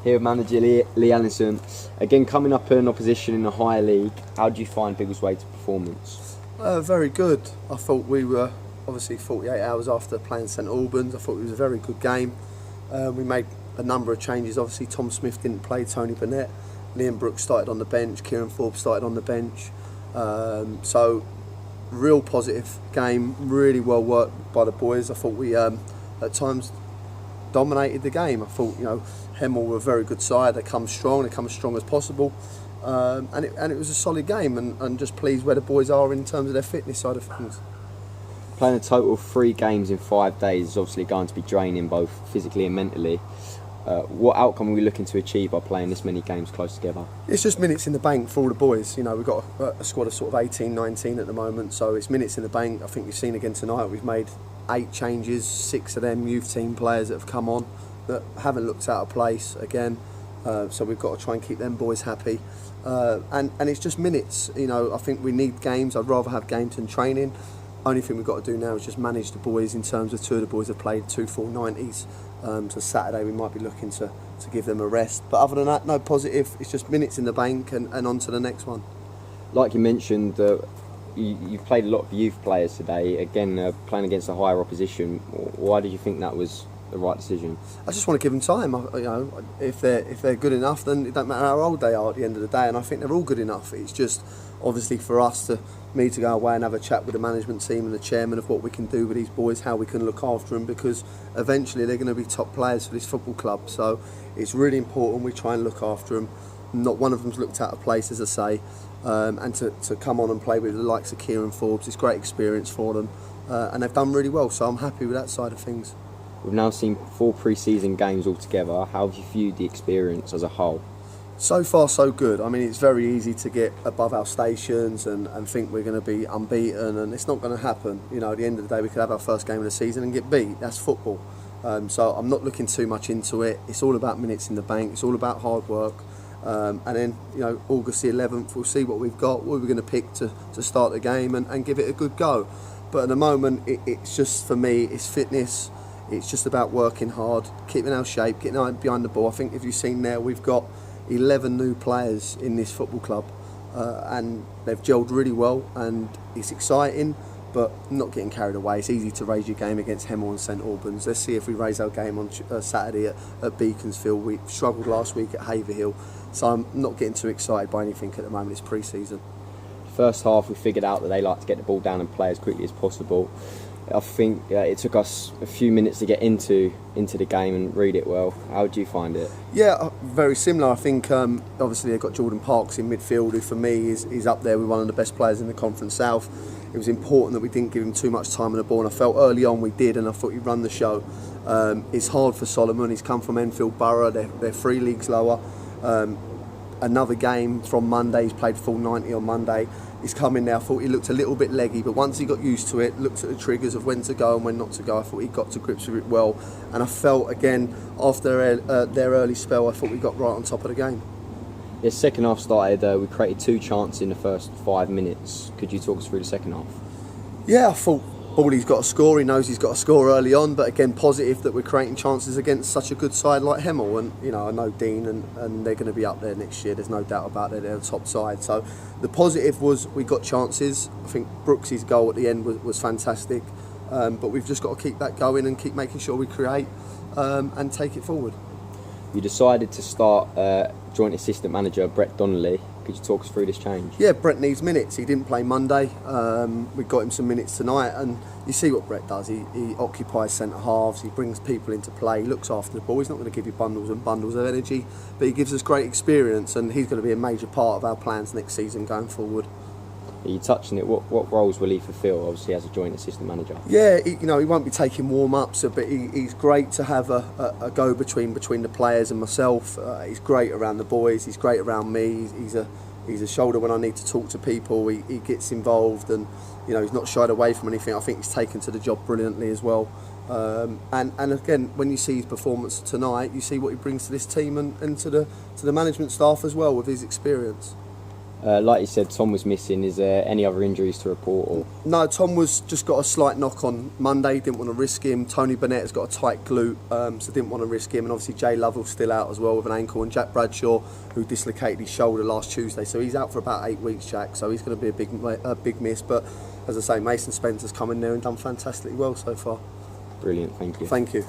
Here, manager Lee Allinson. Again, coming up in opposition in the higher league, how do you find Biggleswade's performance? Very good. I thought we were obviously 48 hours after playing St Albans. I thought it was a very good game. We made a number of changes. Obviously, Tom Smith didn't play, Tony Burnett. Liam Brooks started on the bench. Kieran Forbes started on the bench. So, real positive game. Really well worked by the boys. I thought we at times dominated the game. I thought, Hemel were a very good side. They come strong. They come as strong as possible. And it was a solid game, and just pleased where the boys are in terms of their fitness side of things. Playing a total of 3 games in 5 days is obviously going to be draining both physically and mentally. What outcome are we looking to achieve by playing this many games close together? It's just minutes in the bank for all the boys. We've got a squad of sort of 18, 19 at the moment, so it's minutes in the bank. I think you've seen again tonight, we've made 8 changes, 6 of them youth team players that have come on that haven't looked out of place again. So we've got to try and keep them boys happy. And it's just minutes. I think we need games. I'd rather have games than training. Only thing we've got to do now is just manage the boys in terms of 2 of the boys have played 2 full 90s. So Saturday we might be looking to give them a rest. But other than that, no positive. It's just minutes in the bank and on to the next one. Like you mentioned, you've played a lot of youth players today. Again, playing against a higher opposition. Why did you think that was the right decision? I just want to give them time. If they're good enough, then it don't matter how old they are at the end of the day. And I think they're all good enough. It's just obviously for me to go away and have a chat with the management team and the chairman of what we can do with these boys, how we can look after them, because eventually they're going to be top players for this football club. So it's really important we try and look after them. Not one of them's looked out of place, as I say, and to come on and play with the likes of Kieran Forbes, it's great experience for them, and they've done really well. So I'm happy with that side of things. We've now seen 4 pre-season games altogether. How have you viewed the experience as a whole? So far, so good. I mean, it's very easy to get above our stations and think we're going to be unbeaten, and it's not going to happen. At the end of the day, we could have our first game of the season and get beat. That's football. So I'm not looking too much into it. It's all about minutes in the bank. It's all about hard work. And then, August the 11th, we'll see what we've got, what we're going to pick to start the game and give it a good go. But at the moment, it's just, for me, it's fitness. It's just about working hard, keeping our shape, getting out behind the ball. I think if you've seen there, we've got 11 new players in this football club, and they've gelled really well, and it's exciting, but not getting carried away. It's easy to raise your game against Hemel and St Albans. Let's see if we raise our game on Saturday at Beaconsfield. We struggled last week at Haverhill, so I'm not getting too excited by anything at the moment. It's pre-season. First half, we figured out that they like to get the ball down and play as quickly as possible. I think it took us a few minutes to get into the game and read it well. How do you find it? Yeah, very similar. I think obviously they've got Jordan Parks in midfield, who for me is up there with one of the best players in the Conference South. It was important that we didn't give him too much time on the ball, and I felt early on we did, and I thought he'd run the show. It's hard for Solomon. He's come from Enfield Borough. They're 3 leagues lower. Another game from Monday. He's played full 90 on Monday. He's come in there. I thought he looked a little bit leggy, but once he got used to it, looked at the triggers of when to go and when not to go, I thought he got to grips with it well. And I felt, again, after their early spell, I thought we got right on top of the game. The second half started, we created 2 chances in the first 5 minutes. Could you talk us through the second half? Yeah, I thought Baldy's got to score. He knows he's got to score early on, but again, positive that we're creating chances against such a good side like Hemel. And I know Dean and they're going to be up there next year. There's no doubt about it. They're a top side. So the positive was we got chances. I think Brooks' goal at the end was fantastic, but we've just got to keep that going and keep making sure we create and take it forward. You decided to start joint assistant manager Brett Donnelly. Could you talk us through this change? Yeah, Brett needs minutes. He didn't play Monday. We got him some minutes tonight, and you see what Brett does. He occupies centre halves. He brings people into play. He looks after the ball. He's not going to give you bundles and bundles of energy, but he gives us great experience, and he's going to be a major part of our plans next season going forward. You touched on it. What roles will he fulfil? Obviously, as a joint assistant manager. Yeah, he won't be taking warm-ups, but he's great to have a go-between between the players and myself. He's great around the boys. He's great around me. He's a shoulder when I need to talk to people. He gets involved, and he's not shied away from anything. I think he's taken to the job brilliantly as well. And again, when you see his performance tonight, you see what he brings to this team and to the management staff as well with his experience. Like you said, Tom was missing. Is there any other injuries to report? Or? No, Tom was just got a slight knock on Monday, didn't want to risk him. Tony Burnett has got a tight glute, so didn't want to risk him. And obviously Jay Lovell's still out as well with an ankle. And Jack Bradshaw, who dislocated his shoulder last Tuesday, so he's out for about 8 weeks, Jack. So he's going to be a big miss. But as I say, Mason Spencer's come in there and done fantastically well so far. Brilliant, thank you. Thank you.